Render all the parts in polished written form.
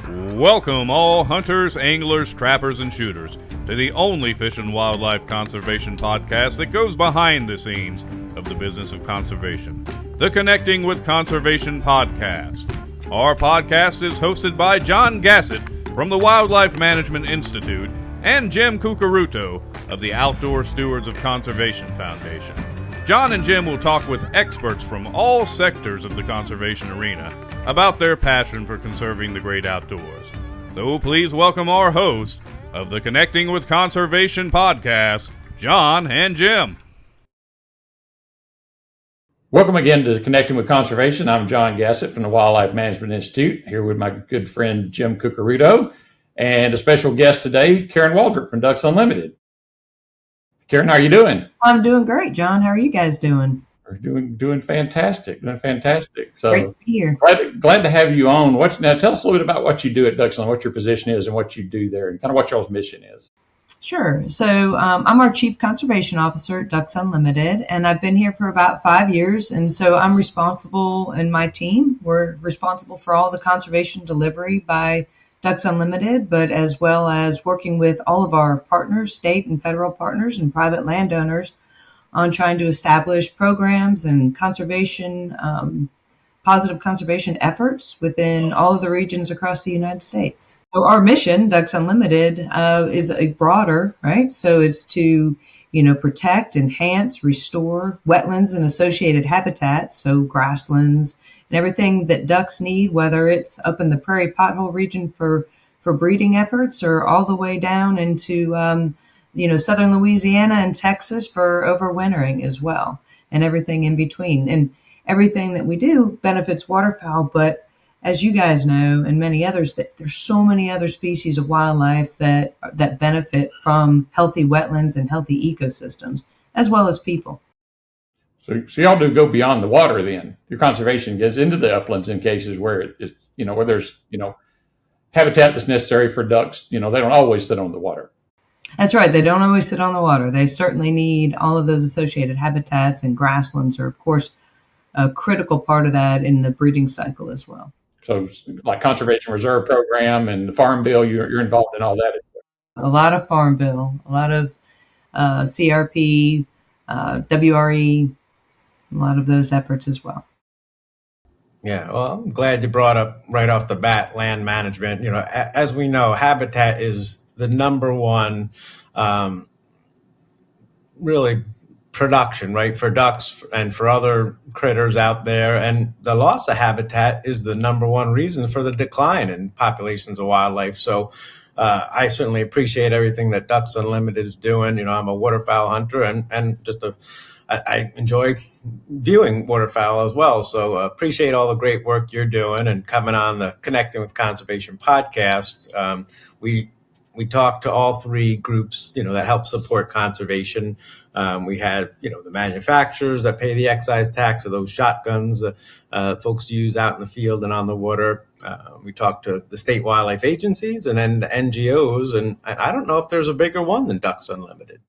Welcome all hunters, anglers, trappers, and shooters to the only fish and wildlife conservation podcast that goes behind the scenes of the business of conservation, the Connecting with Conservation podcast. Our podcast is hosted by John Gassett from the Wildlife Management Institute and Jim Cucaruto of the Outdoor Stewards of Conservation Foundation. John and Jim will talk with experts from all sectors of the conservation arena about their passion for conserving the great outdoors. So please welcome our hosts of the Connecting with Conservation podcast, John and Jim. Welcome again to Connecting with Conservation. I'm John Gassett from the Wildlife Management Institute, here with my good friend Jim Cucaruto, and a special guest today, Karen Waldrop from Ducks Unlimited. Karen, how are you doing? I'm doing great, John. How are you guys doing? We're doing fantastic. So great to be here. Glad to have you on. Now tell us a little bit about what you do at Ducks Unlimited, what your position is and what you do there, and kind of what y'all's mission is. Sure. So I'm our Chief Conservation Officer at Ducks Unlimited, and I've been here for about 5 years. And so I'm responsible, and my team, we're responsible for all the conservation delivery by Ducks Unlimited, but as well as working with all of our partners, state and federal partners and private landowners on trying to establish programs and conservation, positive conservation efforts within all of the regions across the United States. So our mission, Ducks Unlimited, is a broader, right? So it's to, protect, enhance, restore wetlands and associated habitats, so grasslands and everything that ducks need, whether it's up in the prairie pothole region for breeding efforts or all the way down into southern Louisiana and Texas for overwintering as well, and everything in between. And everything that we do benefits waterfowl, but as you guys know, and many others, that there's so many other species of wildlife that benefit from healthy wetlands and healthy ecosystems, as well as people. So y'all do go beyond the water then. Your conservation gets into the uplands in cases where it's, where there's, habitat that's necessary for ducks. They don't always sit on the water. That's right. They don't always sit on the water. They certainly need all of those associated habitats, and grasslands are, of course, a critical part of that in the breeding cycle as well. So like Conservation Reserve Program and the Farm Bill, you're involved in all that. A lot of Farm Bill, a lot of CRP, WRE, a lot of those efforts as well. Yeah, well, I'm glad you brought up right off the bat land management. As we know, habitat is the number one really production, right, for ducks and for other critters out there. And the loss of habitat is the number one reason for the decline in populations of wildlife. So I certainly appreciate everything that Ducks Unlimited is doing. I'm a waterfowl hunter and just I enjoy viewing waterfowl as well. So appreciate all the great work you're doing and coming on the Connecting with Conservation podcast. We talked to all three groups, that help support conservation. We had, the manufacturers that pay the excise tax of those shotguns, folks use out in the field and on the water. We talked to the state wildlife agencies and then the NGOs. And I don't know if there's a bigger one than Ducks Unlimited.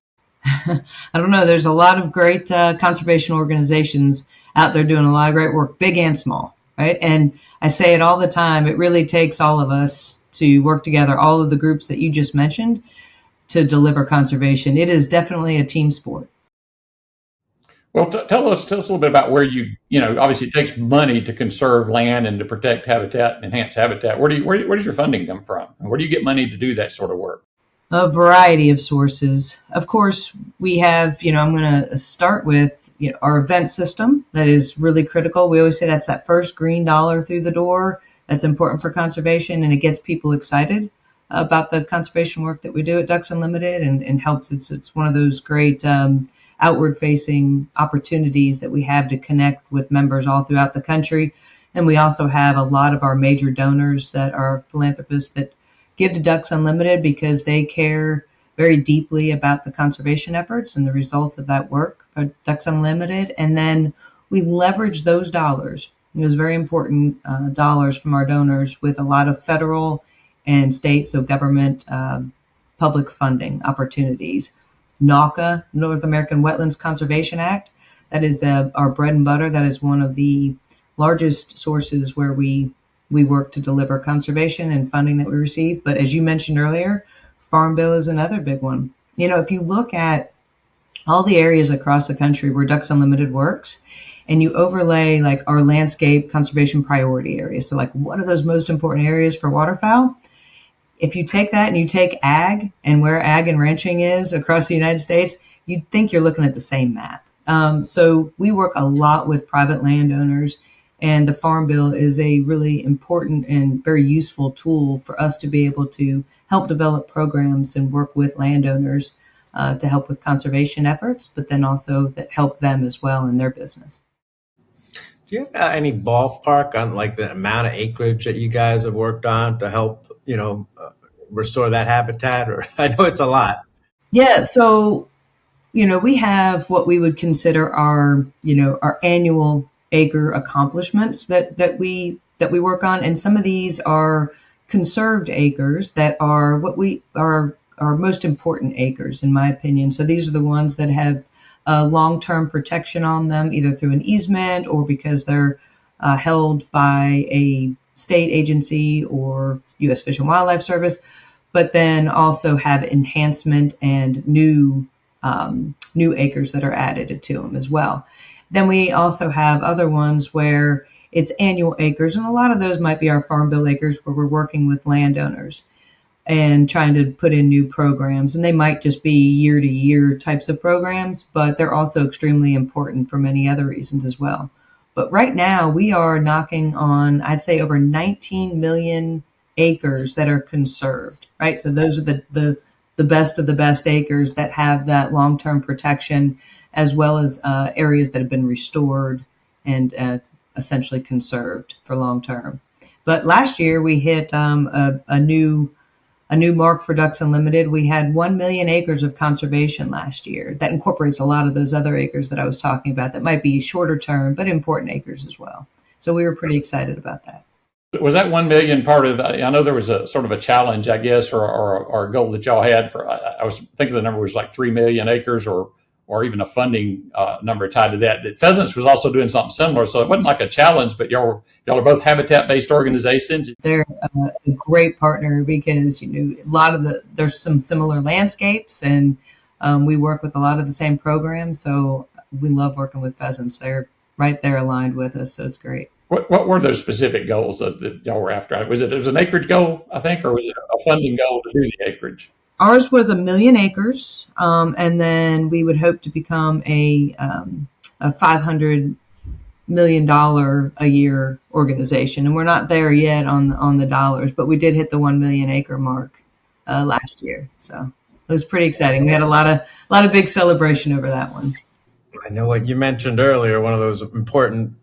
I don't know. There's a lot of great conservation organizations out there doing a lot of great work, big and small, right? And I say it all the time. It really takes all of us to work together, all of the groups that you just mentioned, to deliver conservation. It is definitely a team sport. Well, tell us a little bit about where obviously it takes money to conserve land and to protect habitat and enhance habitat. Where does your funding come from? And where do you get money to do that sort of work? A variety of sources. Of course, we have, I'm going to start with our event system that is really critical. We always say that's that first green dollar through the door. That's important for conservation, and it gets people excited about the conservation work that we do at Ducks Unlimited and helps. It's one of those great outward-facing opportunities that we have to connect with members all throughout the country. And we also have a lot of our major donors that are philanthropists that give to Ducks Unlimited because they care very deeply about the conservation efforts and the results of that work for Ducks Unlimited. And then we leverage those dollars, those very important dollars from our donors, with a lot of federal and state, so government public funding opportunities. NAWCA, North American Wetlands Conservation Act, that is our bread and butter. That is one of the largest sources where we we work to deliver conservation and funding that we receive. But as you mentioned earlier, Farm Bill is another big one. If you look at all the areas across the country where Ducks Unlimited works, and you overlay like our landscape conservation priority areas. So like, what are those most important areas for waterfowl? If you take that and you take ag and where ag and ranching is across the United States, you'd think you're looking at the same map. So we work a lot with private landowners, and the Farm Bill is a really important and very useful tool for us to be able to help develop programs and work with landowners to help with conservation efforts, but then also that help them as well in their business. Do you have any ballpark on like the amount of acreage that you guys have worked on to help, restore that habitat? Or I know it's a lot. Yeah. So, we have what we would consider our annual acre accomplishments that we work on. And some of these are conserved acres that are what we are our most important acres, in my opinion. So these are the ones that have long-term protection on them, either through an easement or because they're held by a state agency or U.S. Fish and Wildlife Service, but then also have enhancement and new acres that are added to them as well. Then we also have other ones where it's annual acres, and a lot of those might be our Farm Bill acres where we're working with landowners and trying to put in new programs. And they might just be year-to-year types of programs, but they're also extremely important for many other reasons as well. But right now, we are knocking on, I'd say, over 19 million acres that are conserved, right? So those are the best of the best acres that have that long-term protection, as well as areas that have been restored and essentially conserved for long-term. But last year, we hit a new mark for Ducks Unlimited. We had 1 million acres of conservation last year. That incorporates a lot of those other acres that I was talking about that might be shorter term, but important acres as well. So we were pretty excited about that. Was that 1 million part of, I know there was a sort of a challenge, I guess, or a goal that y'all had for, I was thinking the number was like 3 million acres or even a funding number tied to that. That Pheasants was also doing something similar. So it wasn't like a challenge, but y'all are both habitat-based organizations. They're a great partner because, a lot of there's some similar landscapes, and we work with a lot of the same programs. So we love working with Pheasants. They're right there aligned with us. So it's great. What were those specific goals that y'all were after? Was it an acreage goal, I think, or was it a funding goal to do the acreage? Ours was 1 million acres, and then we would hope to become a $500 million a year organization. And we're not there yet on the dollars, but we did hit the 1 million acre mark last year. So it was pretty exciting. We had a lot of big celebration over that one. I know what you mentioned earlier. One of those important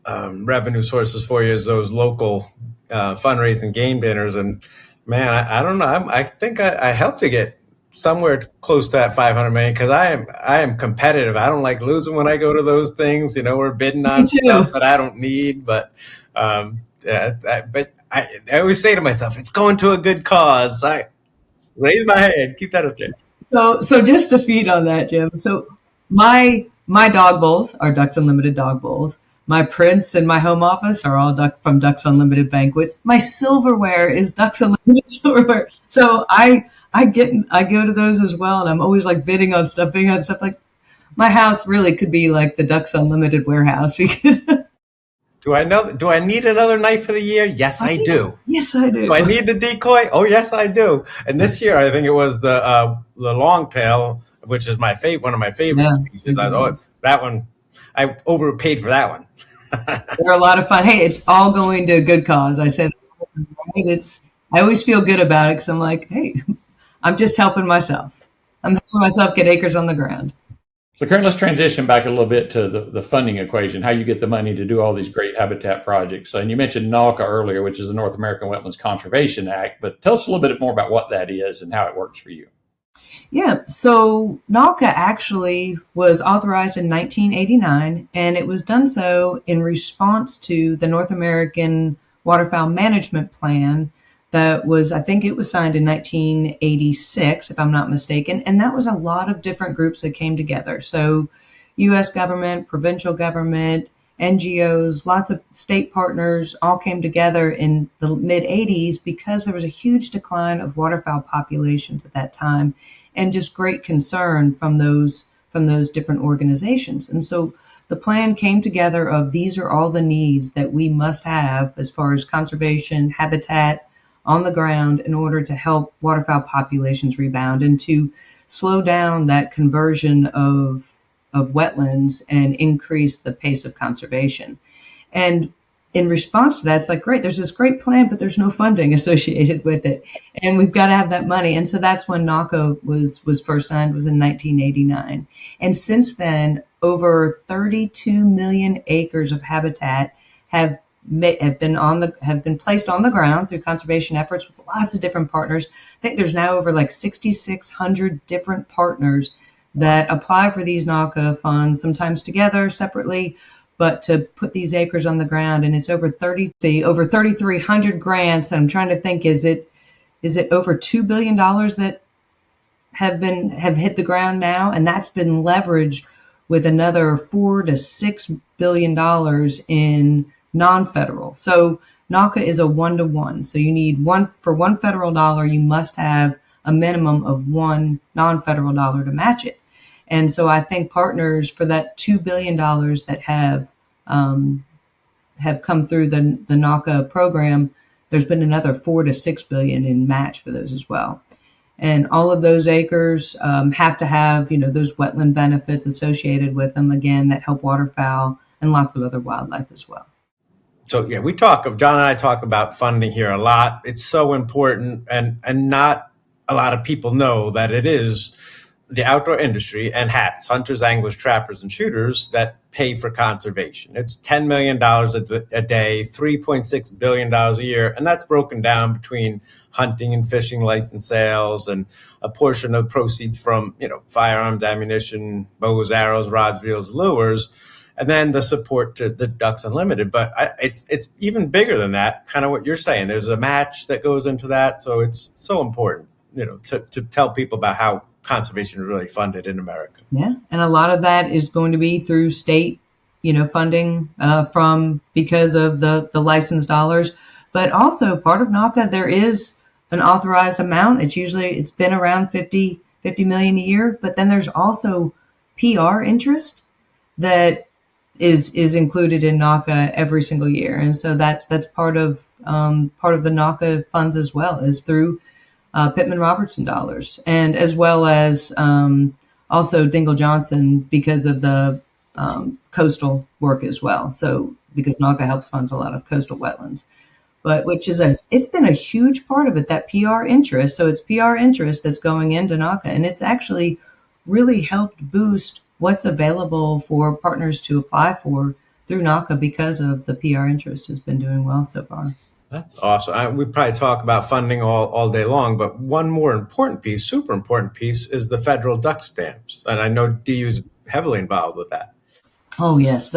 revenue sources for you is those local fundraising game dinners. And man, I don't know. I think I helped to get somewhere close to that 500 million because I am competitive. I don't like losing when I go to those things. We're bidding on stuff that I don't need. But but I always say to myself, it's going to a good cause. I raise my hand, keep that up there. So just to feed on that, Jim. So my dog bowls are Ducks Unlimited dog bowls. My prints in my home office are all from Ducks Unlimited banquets. My silverware is Ducks Unlimited silverware. So I go to those as well, and I'm always like bidding on stuff. Like my house really could be like the Ducks Unlimited warehouse. Do I need another knife for the year? Yes, I do. Yes, I do. Do I need the decoy? Oh, yes, I do. And this year, I think it was the longtail, which is one of my favorite species. I thought that one. I overpaid for that one. They're a lot of fun. Hey, it's all going to a good cause. I said, I always feel good about it because I'm like, hey, I'm just helping myself. I'm helping myself get acres on the ground. So Karen, let's transition back a little bit to the funding equation, how you get the money to do all these great habitat projects. And you mentioned NAWCA earlier, which is the North American Wetlands Conservation Act, but tell us a little bit more about what that is and how it works for you. Yeah, so NAWCA actually was authorized in 1989, and it was done so in response to the North American Waterfowl Management Plan that was, I think it was signed in 1986, if I'm not mistaken, and that was a lot of different groups that came together. So U.S. government, provincial government, NGOs, lots of state partners all came together in the mid 80s because there was a huge decline of waterfowl populations at that time and just great concern from those different organizations. And so the plan came together of these are all the needs that we must have as far as conservation, habitat on the ground in order to help waterfowl populations rebound and to slow down that conversion of wetlands and increase the pace of conservation. And in response to that, it's like, great, there's this great plan, but there's no funding associated with it. And we've got to have that money. And so that's when NAWCA was first signed, was in 1989. And since then, over 32 million acres of habitat have been placed on the ground through conservation efforts with lots of different partners. I think there's now over like 6,600 different partners that apply for these NAWCA funds, sometimes together, separately, but to put these acres on the ground. And it's over 3,300 grants. And I'm trying to think, is it over $2 billion that have hit the ground now? And that's been leveraged with another $4 to $6 billion in non-federal. So NAWCA is a 1-to-1. So you need for one federal dollar, you must have a minimum of one non-federal dollar to match it. And so I think partners for that $2 billion that have come through the NAWCA program, there's been another $4 to $6 billion in match for those as well. And all of those acres have to have, those wetland benefits associated with them, again, that help waterfowl and lots of other wildlife as well. So, yeah, John and I talk about funding here a lot. It's so important, and not a lot of people know that it is the outdoor industry and hats, hunters, anglers, trappers, and shooters that pay for conservation. It's $10 million a day, $3.6 billion a year, and that's broken down between hunting and fishing license sales and a portion of proceeds from, firearms, ammunition, bows, arrows, rods, reels, lures, and then the support to the Ducks Unlimited. But it's even bigger than that, kind of what you're saying. There's a match that goes into that, so it's so important, to tell people about how conservation is really funded in America. Yeah, and a lot of that is going to be through state, funding because of the licensed dollars, but also part of NAWCA, there is an authorized amount. It's been around 50 million a year, but then there's also PR interest that is included in NAWCA every single year, and so that's part of the NAWCA funds as well, is through Pittman Robertson dollars, and as well as also Dingle Johnson because of the coastal work as well. So because NAWCA helps fund a lot of coastal wetlands, but it's been a huge part of it, that PR interest. So it's PR interest that's going into NAWCA, and it's actually really helped boost what's available for partners to apply for through NAWCA because of the PR interest has been doing well so far. That's awesome. We probably talk about funding all day long, but one more super important piece, is the federal duck stamps. And I know DU is heavily involved with that. Oh, yes.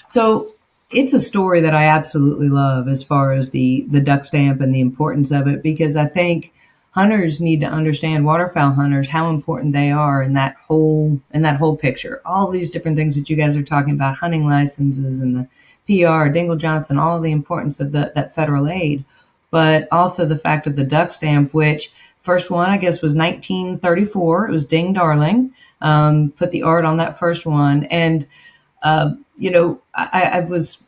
So it's a story that I absolutely love as far as the duck stamp and the importance of it, because I think hunters need to understand, waterfowl hunters, how important they are in that whole picture. All these different things that you guys are talking about, hunting licenses and the PR, Dingle Johnson, all the importance of that federal aid, but also the fact of the duck stamp, which first one, I guess, was 1934. It was Ding Darling, put the art on that first one. And, I was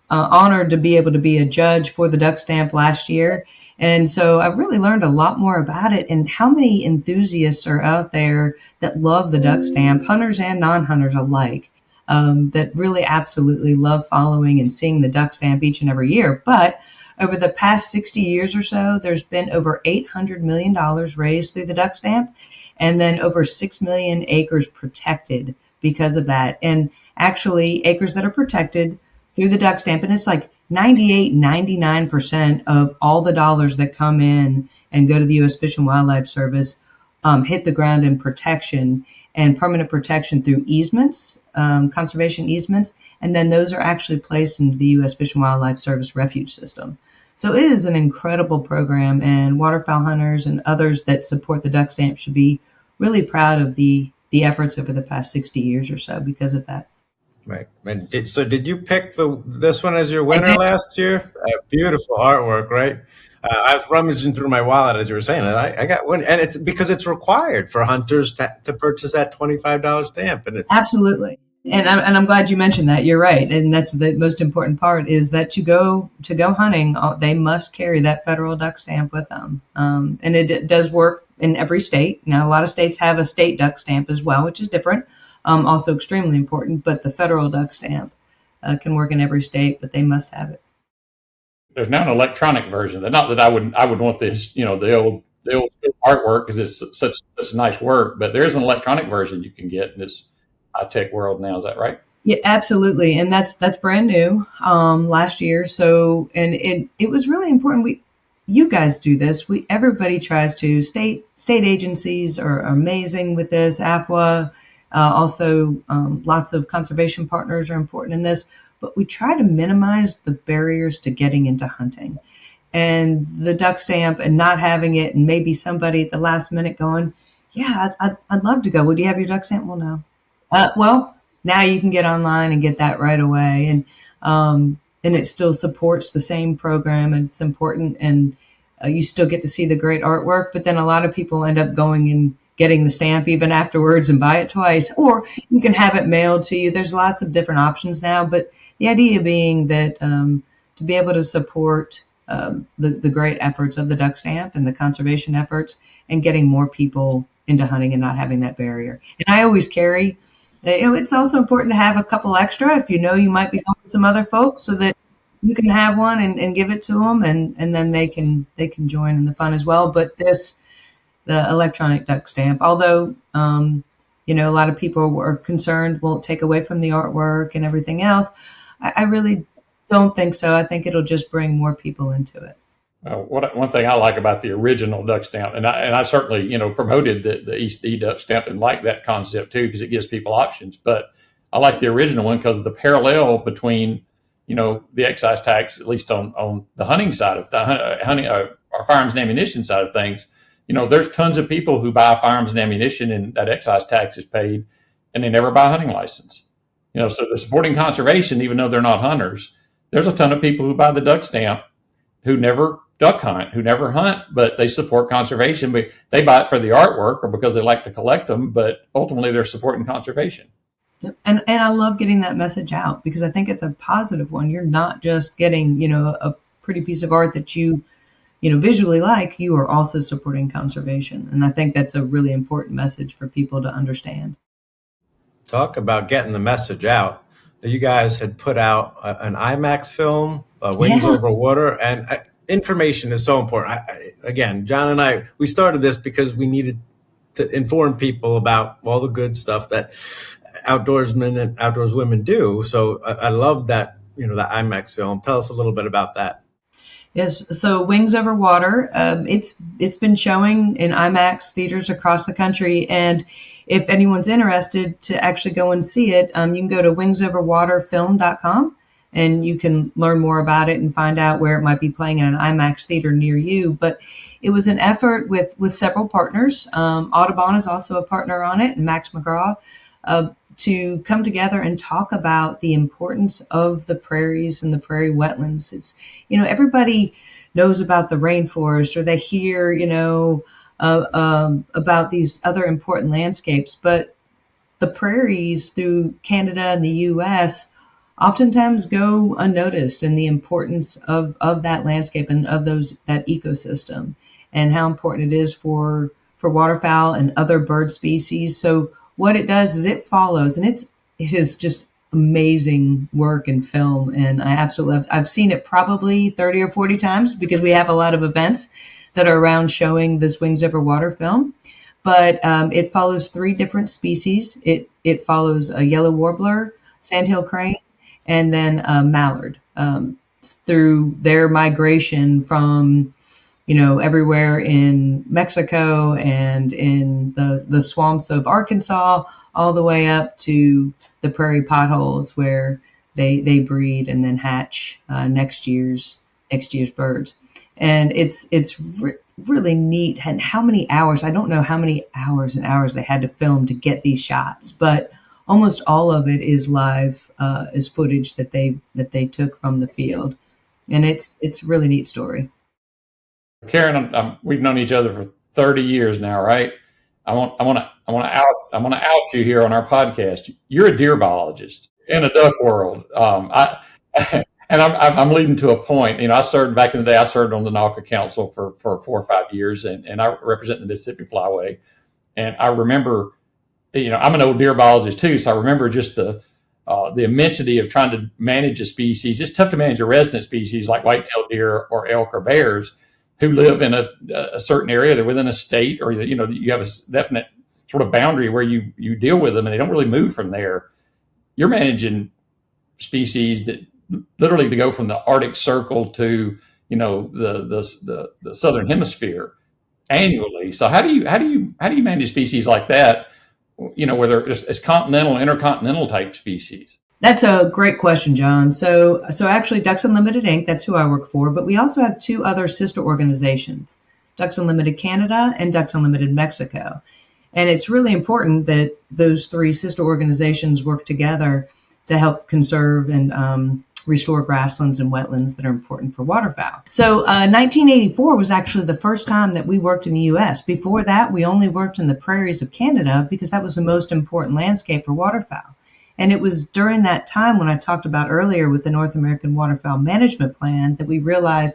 honored to be able to be a judge for the duck stamp last year. And so I really learned a lot more about it and how many enthusiasts are out there that love the duck stamp, hunters and non-hunters alike. That really absolutely love following and seeing the duck stamp each and every year. But over the past 60 years or so, there's been over $800 million raised through the duck stamp, and then over 6 million acres protected because of that. And actually acres that are protected through the duck stamp, and it's like 99% of all the dollars that come in and go to the U.S. Fish and Wildlife Service hit the ground in protection and permanent protection through easements, conservation easements, and then those are actually placed into the U.S. Fish and Wildlife Service refuge system. So it is an incredible program, and waterfowl hunters and others that support the duck stamp should be really proud of the efforts over the past 60 years or so because of that. Right. And did you pick this one as your winner did. last year? Beautiful artwork, right? I was rummaging through my wallet as you were saying it. I got one, and it's because it's required for hunters to purchase that $25 stamp, and it's Absolutely. And I'm glad you mentioned that. You're right. And that's the most important part is that to go hunting, they must carry that federal duck stamp with them. And it does work in every state. Now, a lot of states have a state duck stamp as well, which is different. Also extremely important, but the federal duck stamp can work in every state, but they must have it. There's now an electronic version. Not that I would want this, the old artwork because it's such nice work, but there is an electronic version you can get in this high tech world now. Is that right? Yeah, absolutely. And that's brand new last year. So, and it was really important. You guys do this. Everybody tries to. State agencies are amazing with this. AFWA, also lots of conservation partners are important in this. But we try to minimize the barriers to getting into hunting, and the duck stamp and not having it, and maybe somebody at the last minute going, "Yeah, I'd love to go. Would you have your duck stamp?" Well, no. Well, now you can get online and get that right away, and it still supports the same program, and it's important, and you still get to see the great artwork. But then a lot of people end up going and getting the stamp even afterwards and buy it twice, or you can have it mailed to you. There's lots of different options now, but the idea being that to be able to support the great efforts of the duck stamp and the conservation efforts, and getting more people into hunting and not having that barrier. And I always carry. It's also important to have a couple extra if you might be going with some other folks, so that you can have one and give it to them, and then they can join in the fun as well. But the electronic duck stamp, although a lot of people are concerned, will it take away from the artwork and everything else? I really don't think so. I think it'll just bring more people into it. One thing I like about the original duck stamp, and I certainly promoted the East D duck stamp and like that concept too, because it gives people options. But I like the original one because of the parallel between the excise tax, at least on the hunting side of the hunting or firearms and ammunition side of things. There's tons of people who buy firearms and ammunition, and that excise tax is paid, and they never buy a hunting license. So they're supporting conservation even though they're not hunters. There's a ton of people who buy the duck stamp who never duck hunt, who never hunt, but they support conservation. But they buy it for the artwork or because they like to collect them, but ultimately they're supporting conservation. And I love getting that message out, because I think it's a positive one. You're not just getting, a pretty piece of art that you visually like, you are also supporting conservation. And I think that's a really important message for people to understand. Talk about getting the message out. You guys had put out an IMAX film, Wings Over Water, and information is so important. Again, John and I, we started this because we needed to inform people about all the good stuff that outdoorsmen and outdoorswomen do. So I love that, the IMAX film. Tell us a little bit about that. Yes. So Wings Over Water, it's been showing in IMAX theaters across the country. And if anyone's interested to actually go and see it, you can go to wingsoverwaterfilm.com, and you can learn more about it and find out where it might be playing in an IMAX theater near you. But it was an effort with several partners. Audubon is also a partner on it, and Max McGraw, to come together and talk about the importance of the prairies and the prairie wetlands. It's, everybody knows about the rainforest, or they hear, about these other important landscapes, but the prairies through Canada and the U.S. oftentimes go unnoticed, and the importance of that landscape and of that ecosystem, and how important it is for waterfowl and other bird species. So what it does is it follows, and it is just amazing work and film. And I absolutely love. I've seen it probably 30 or 40 times, because we have a lot of events that are around showing this Wings Over Water film. But it follows 3 different species. It follows a yellow warbler, sandhill crane, and then mallard through their migration from everywhere in Mexico and in the swamps of Arkansas, all the way up to the prairie potholes where they breed and then hatch next year's birds. And it's really neat. And how many hours, I don't know how many hours and hours they had to film to get these shots, but almost all of it is live, is footage that they took from the field, and it's a really neat story. Karen, we've known each other for 30 years now, right? I want to out you here on our podcast. You're a deer biologist in a duck world. And I'm leading to a point. I served back in the day. I served on the NAWCA Council for 4 or 5 years, and I represent the Mississippi Flyway. And I remember, I'm an old deer biologist too, so I remember just the immensity of trying to manage a species. It's tough to manage a resident species like white-tailed deer or elk or bears who live in a certain area. They're within a state, or you have a definite sort of boundary where you deal with them, and they don't really move from there. You're managing species that literally to go from the Arctic Circle to the southern hemisphere annually. So how do you manage species like that? Whether it's continental, intercontinental type species. That's a great question, John. So actually, Ducks Unlimited Inc., that's who I work for, but we also have 2 other sister organizations, Ducks Unlimited Canada and Ducks Unlimited Mexico. And it's really important that those 3 sister organizations work together to help conserve and restore grasslands and wetlands that are important for waterfowl. So 1984 was actually the first time that we worked in the U.S. Before that, we only worked in the prairies of Canada because that was the most important landscape for waterfowl. And it was during that time when I talked about earlier with the North American Waterfowl Management Plan that we realized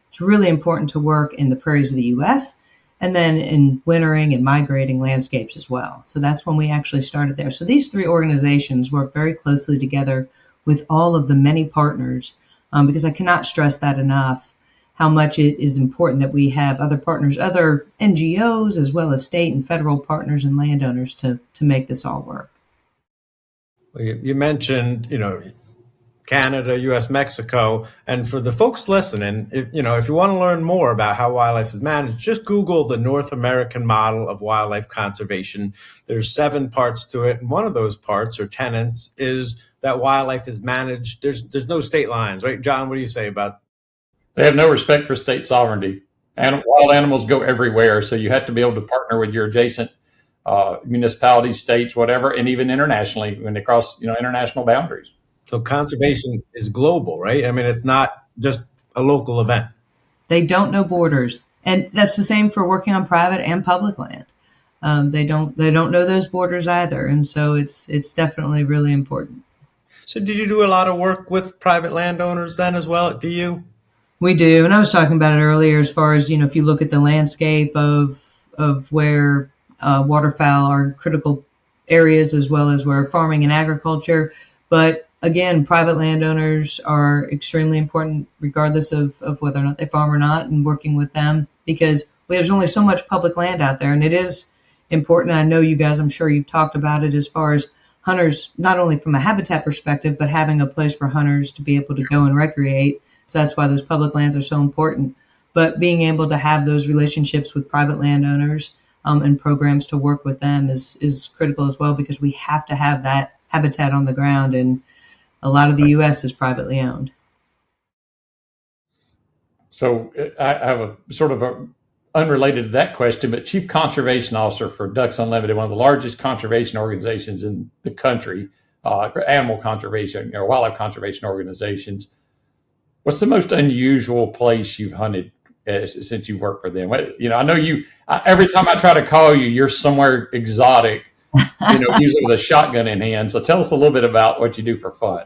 it's really important to work in the prairies of the U.S. and then in wintering and migrating landscapes as well. So that's when we actually started there. So these 3 organizations work very closely together with all of the many partners, because I cannot stress that enough, how much it is important that we have other partners, other NGOs, as well as state and federal partners and landowners to make this all work. Well, you mentioned, Canada, U.S., Mexico, and for the folks listening, if you want to learn more about how wildlife is managed, just Google the North American model of wildlife conservation. There's 7 parts to it, and one of those parts or tenets is that wildlife is managed. There's no state lines, right? John, what do you say about? They have no respect for state sovereignty. Wild animals go everywhere, so you have to be able to partner with your adjacent municipalities, states, whatever, and even internationally when they cross international boundaries. So conservation is global, right? I mean, it's not just a local event. They don't know borders, and that's the same for working on private and public land. They don't know those borders either, and so it's definitely really important. So did you do a lot of work with private landowners then as well? Do you? We do, and I was talking about it earlier as far as, if you look at the landscape of where waterfowl are critical areas as well as where farming and agriculture. But again, private landowners are extremely important regardless of whether or not they farm or not, and working with them because there's only so much public land out there, and it is important. I know you guys, I'm sure you've talked about it as far as hunters, not only from a habitat perspective, but having a place for hunters to be able to go and recreate. So that's why those public lands are so important. But being able to have those relationships with private landowners and programs to work with them is critical as well, because we have to have that habitat on the ground, and a lot of the U.S. is privately owned. So I have a sort of unrelated to that question, but Chief Conservation Officer for Ducks Unlimited, one of the largest conservation organizations in the country, animal conservation or wildlife conservation organizations. What's the most unusual place you've hunted since you've worked for them? I know every time I try to call you, you're somewhere exotic, usually with a shotgun in hand. So tell us a little bit about what you do for fun.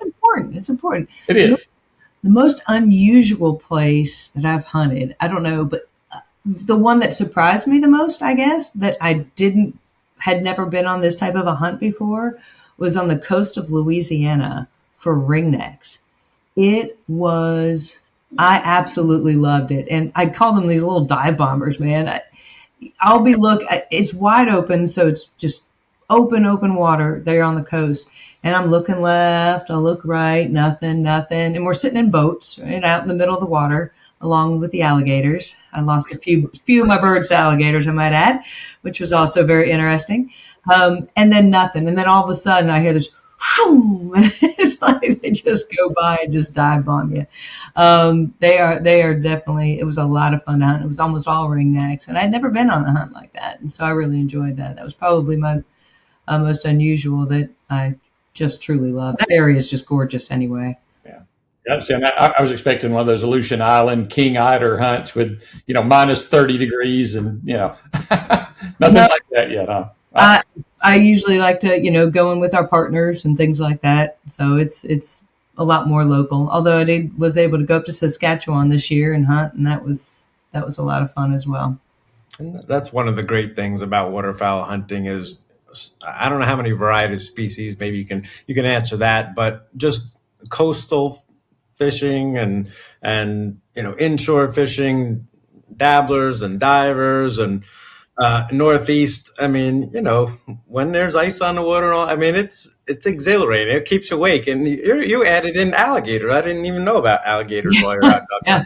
It's important. It is. The most unusual place that I've hunted, I don't know, but the one that surprised me the most, I guess, that I had never been on this type of a hunt before, was on the coast of Louisiana for ringnecks. I absolutely loved it. And I call them these little dive bombers, man. It's wide open. So it's just open water there on the coast. And I'm looking left, I look right, nothing. And we're sitting in boats right out in the middle of the water, along with the alligators. I lost a few of my birds to alligators, I might add, which was also very interesting. And then nothing. And then all of a sudden I hear this, and it's like they just go by and just dive bomb you. They are definitely, it was a lot of fun to hunt. It was almost all ringnecks, and I'd never been on a hunt like that. And so I really enjoyed that. That was probably my most unusual that I just truly love that area. Is just gorgeous anyway. Yeah, see, I was expecting one of those Aleutian Island king eider hunts with, minus 30 degrees and, nothing like that yet, huh? I usually like to, go in with our partners and things like that. So it's a lot more local. Although was able to go up to Saskatchewan this year and hunt, and that was a lot of fun as well. And that's one of the great things about waterfowl hunting is I don't know how many varieties, species, maybe you can answer that, but just coastal fishing and inshore fishing, dabblers and divers and Northeast. I mean, when there's ice on the water, and all, I mean, it's exhilarating. It keeps you awake. And you added in alligators. I didn't even know about alligators while you're out. Yeah.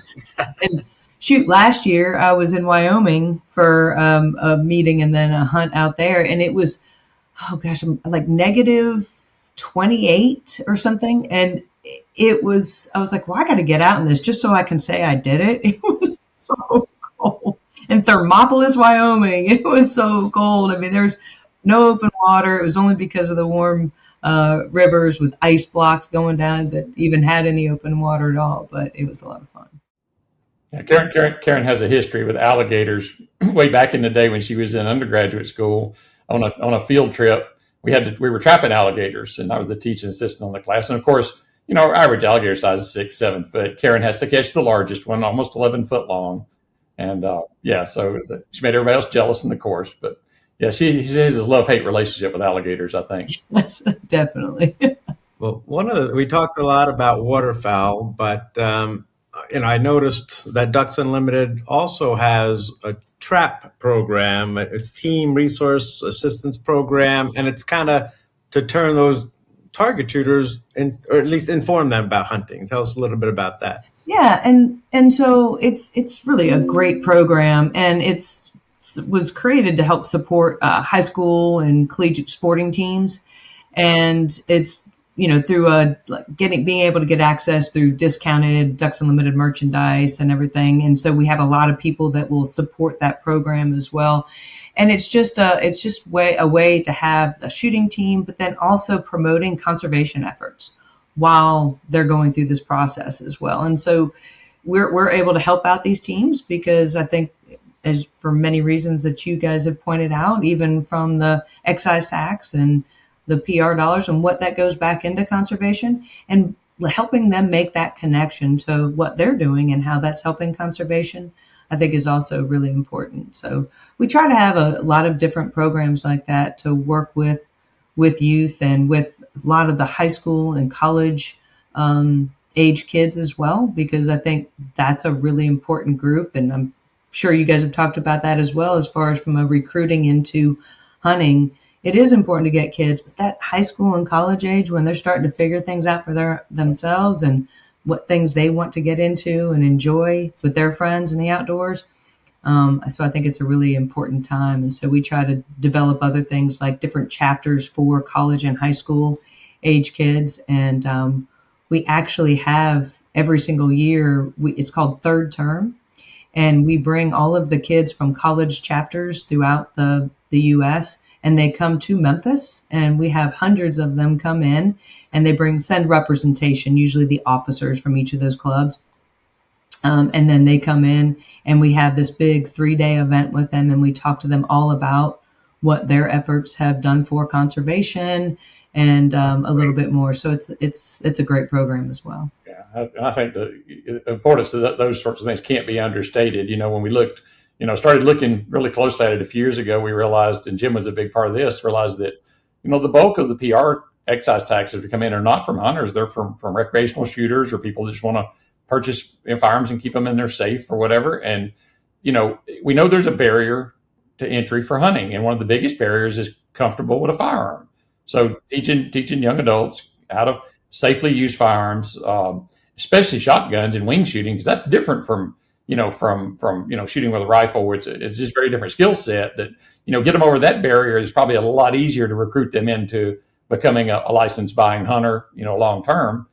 And shoot, last year I was in Wyoming for a meeting and then a hunt out there, and it was, oh gosh, like negative 28 or something, and I was like, well, I got to get out in this just so I can say I did it. It was so cold. In Thermopolis, Wyoming, it was so cold. I mean, there's no open water. It was only because of the warm rivers with ice blocks going down that even had any open water at all. But it was a lot of fun. Yeah, Karen has a history with alligators way back in the day when she was in undergraduate school on a field trip. We were trapping alligators, and I was the teaching assistant on the class. And of course, our average alligator size is 6-7 foot. Karen has to catch the largest one, almost 11 foot long. And so she made everybody else jealous in the course. But yeah, she has a love-hate relationship with alligators, I think. Yes, definitely. Well, we talked a lot about waterfowl, but I noticed that Ducks Unlimited also has a trap program, it's team resource assistance program, and it's kind of to turn those target shooters or at least inform them about hunting. Tell us a little bit about that. Yeah, and so it's really a great program, and was created to help support high school and collegiate sporting teams, and it's through being able to get access through discounted Ducks Unlimited merchandise and everything, and so we have a lot of people that will support that program as well. And it's just a way to have a shooting team, but then also promoting conservation efforts while they're going through this process as well. And so we're able to help out these teams because I think, as for many reasons that you guys have pointed out, even from the excise tax and the PR dollars and what that goes back into conservation, and helping them make that connection to what they're doing and how that's helping conservation, I think is also really important. So we try to have a lot of different programs like that to work with youth and with a lot of the high school and college age kids as well, because I think that's a really important group. And I'm sure you guys have talked about that as well, as far as from a recruiting into hunting. It is important to get kids, but that high school and college age, when they're starting to figure things out for themselves and what things they want to get into and enjoy with their friends in the outdoors. So I think it's a really important time. And so we try to develop other things like different chapters for college and high school age kids. And we actually have every single year, it's called Third Term. And we bring all of the kids from college chapters throughout the U.S., and they come to Memphis, and we have hundreds of them come in, and they send representation, usually the officers from each of those clubs. And then they come in, and we have this big 3-day event with them, and we talk to them all about what their efforts have done for conservation and a little bit more. So it's a great program as well. Yeah, I think the importance of those sorts of things can't be understated. When we started looking really closely at it a few years ago, we realized, and Jim was a big part of this, realized that, the bulk of the PR excise taxes that come in are not from hunters. They're from recreational shooters or people that just want to purchase firearms and keep them in their safe or whatever. And, we know there's a barrier to entry for hunting. And one of the biggest barriers is comfortable with a firearm. So teaching young adults how to safely use firearms, especially shotguns and wing shooting, because that's different from shooting with a rifle, where it's just a very different skill set. That, get them over that barrier is probably a lot easier to recruit them into becoming a licensed buying hunter, long term,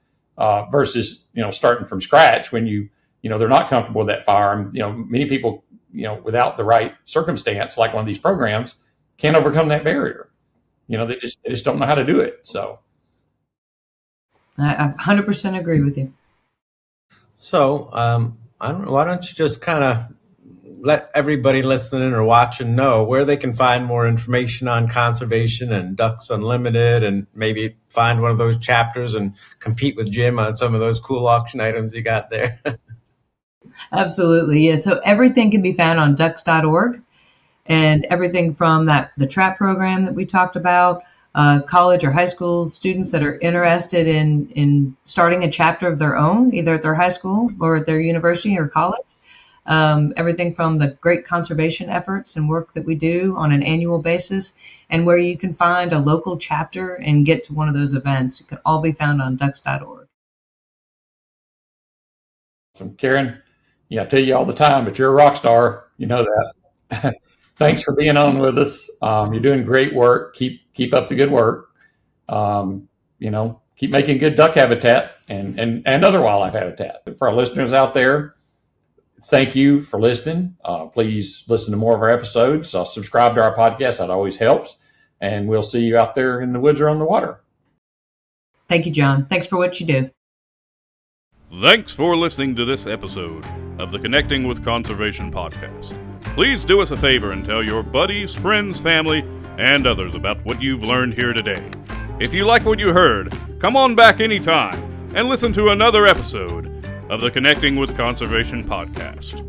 versus, starting from scratch when they're not comfortable with that firearm. Many people, without the right circumstance, like one of these programs, can't overcome that barrier. they just don't know how to do it. So I 100% agree with you. So, I don't know, why don't you just kind of let everybody listening or watching know where they can find more information on conservation and Ducks Unlimited, and maybe find one of those chapters and compete with Jim on some of those cool auction items you got there. Absolutely. Yeah. So everything can be found on ducks.org, and everything from the trap program that we talked about, college or high school students that are interested in starting a chapter of their own, either at their high school or at their university or college. Everything from the great conservation efforts and work that we do on an annual basis, and where you can find a local chapter and get to one of those events. It can all be found on ducks.org. So Karen, I tell you all the time, but you're a rock star. You know that. Thanks for being on with us. You're doing great work. Keep up the good work. Keep making good duck habitat and other wildlife habitat. For our listeners out there, thank you for listening. Please listen to more of our episodes. Subscribe to our podcast. That always helps. And we'll see you out there in the woods or on the water. Thank you, John. Thanks for what you do. Thanks for listening to this episode of the Connecting with Conservation podcast. Please do us a favor and tell your buddies, friends, family, and others about what you've learned here today. If you like what you heard, come on back anytime and listen to another episode of the Connecting with Conservation podcast.